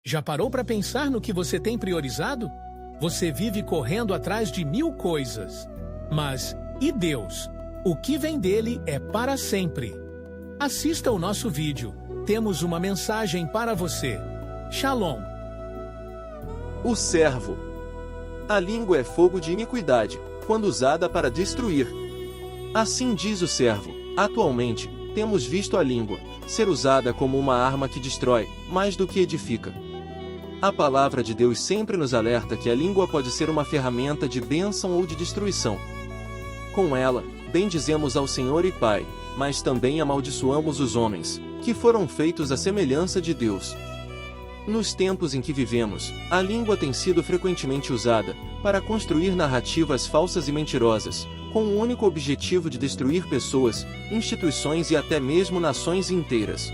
Já parou para pensar no que você tem priorizado? Você vive correndo atrás de 1000 coisas. Mas, e Deus? O que vem dele é para sempre. Assista o nosso vídeo. Temos uma mensagem para você. Shalom. O servo. A língua é fogo de iniquidade, quando usada para destruir. Assim diz o servo. Atualmente, temos visto a língua ser usada como uma arma que destrói, mais do que edifica. A palavra de Deus sempre nos alerta que a língua pode ser uma ferramenta de bênção ou de destruição. Com ela, bendizemos ao Senhor e Pai, mas também amaldiçoamos os homens, que foram feitos à semelhança de Deus. Nos tempos em que vivemos, a língua tem sido frequentemente usada para construir narrativas falsas e mentirosas, com o único objetivo de destruir pessoas, instituições e até mesmo nações inteiras.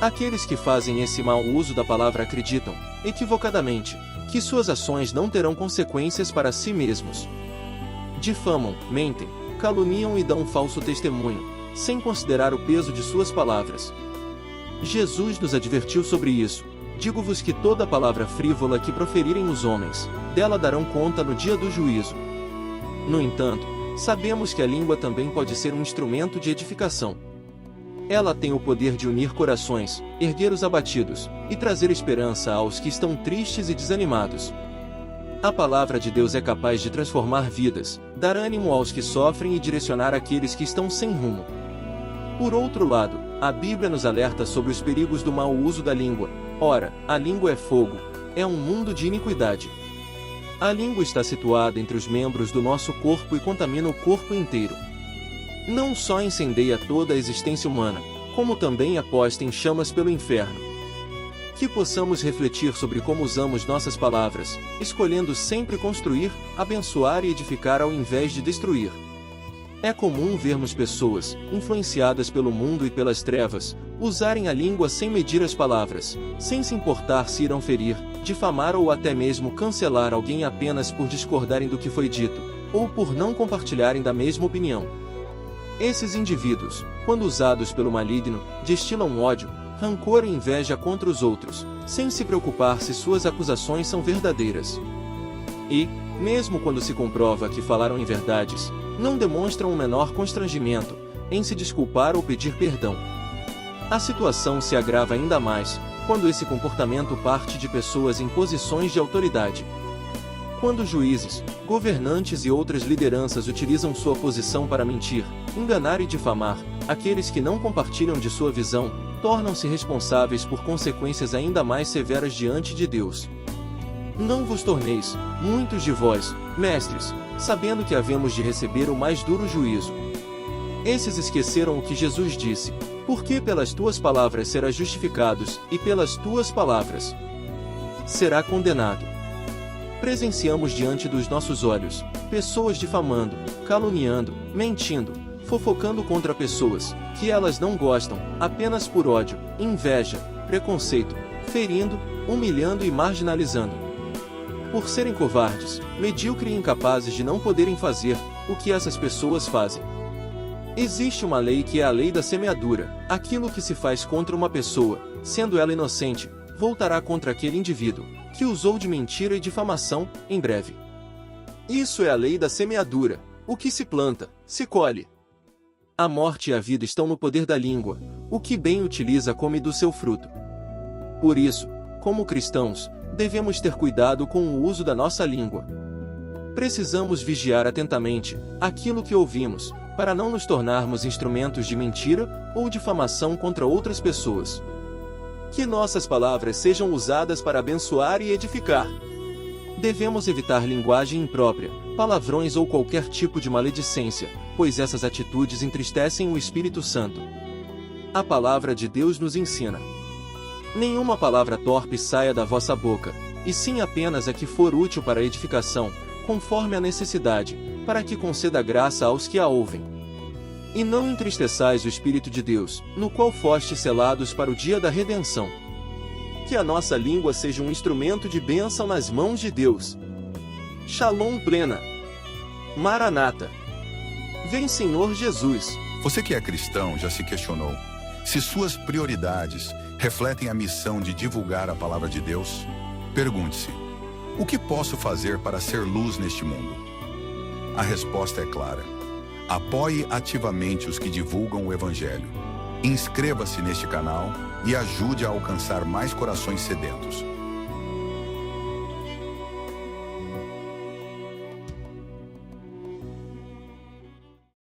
Aqueles que fazem esse mau uso da palavra acreditam, equivocadamente, que suas ações não terão consequências para si mesmos. Difamam, mentem, caluniam e dão falso testemunho, sem considerar o peso de suas palavras. Jesus nos advertiu sobre isso. Digo-vos que toda palavra frívola que proferirem os homens, dela darão conta no dia do juízo. No entanto, sabemos que a língua também pode ser um instrumento de edificação. Ela tem o poder de unir corações, erguer os abatidos, e trazer esperança aos que estão tristes e desanimados. A palavra de Deus é capaz de transformar vidas, dar ânimo aos que sofrem e direcionar aqueles que estão sem rumo. Por outro lado, a Bíblia nos alerta sobre os perigos do mau uso da língua. Ora, a língua é fogo, é um mundo de iniquidade. A língua está situada entre os membros do nosso corpo e contamina o corpo inteiro. Não só incendeia toda a existência humana, como também a posta em chamas pelo inferno. Que possamos refletir sobre como usamos nossas palavras, escolhendo sempre construir, abençoar e edificar ao invés de destruir. É comum vermos pessoas, influenciadas pelo mundo e pelas trevas, usarem a língua sem medir as palavras, sem se importar se irão ferir, difamar ou até mesmo cancelar alguém apenas por discordarem do que foi dito, ou por não compartilharem da mesma opinião. Esses indivíduos, quando usados pelo maligno, destilam ódio, rancor e inveja contra os outros, sem se preocupar se suas acusações são verdadeiras. E, mesmo quando se comprova que falaram inverdades, não demonstram o menor constrangimento em se desculpar ou pedir perdão. A situação se agrava ainda mais quando esse comportamento parte de pessoas em posições de autoridade. Quando juízes, governantes e outras lideranças utilizam sua posição para mentir, enganar e difamar, aqueles que não compartilham de sua visão, tornam-se responsáveis por consequências ainda mais severas diante de Deus. Não vos torneis, muitos de vós, mestres, sabendo que havemos de receber o mais duro juízo. Esses esqueceram o que Jesus disse, porque pelas tuas palavras serás justificados, e pelas tuas palavras será condenado. Presenciamos diante dos nossos olhos, pessoas difamando, caluniando, mentindo, fofocando contra pessoas, que elas não gostam, apenas por ódio, inveja, preconceito, ferindo, humilhando e marginalizando. Por serem covardes, medíocres e incapazes de não poderem fazer o que essas pessoas fazem. Existe uma lei que é a lei da semeadura. Aquilo que se faz contra uma pessoa, sendo ela inocente, voltará contra aquele indivíduo que usou de mentira e difamação, em breve. Isso é a lei da semeadura. O que se planta, se colhe. A morte e a vida estão no poder da língua. O que bem utiliza come do seu fruto. Por isso, como cristãos, devemos ter cuidado com o uso da nossa língua. Precisamos vigiar atentamente aquilo que ouvimos, para não nos tornarmos instrumentos de mentira ou difamação contra outras pessoas. Que nossas palavras sejam usadas para abençoar e edificar. Devemos evitar linguagem imprópria, palavrões ou qualquer tipo de maledicência, pois essas atitudes entristecem o Espírito Santo. A palavra de Deus nos ensina: nenhuma palavra torpe saia da vossa boca, e sim apenas a que for útil para a edificação, conforme a necessidade, para que conceda graça aos que a ouvem. E não entristeçais o Espírito de Deus, no qual fostes selados para o dia da redenção. Que a nossa língua seja um instrumento de bênção nas mãos de Deus. Shalom plena. Maranata. Vem Senhor Jesus. Você que é cristão já se questionou se suas prioridades refletem a missão de divulgar a palavra de Deus? Pergunte-se: o que posso fazer para ser luz neste mundo? A resposta é clara. Apoie ativamente os que divulgam o Evangelho. Inscreva-se neste canal e ajude a alcançar mais corações sedentos.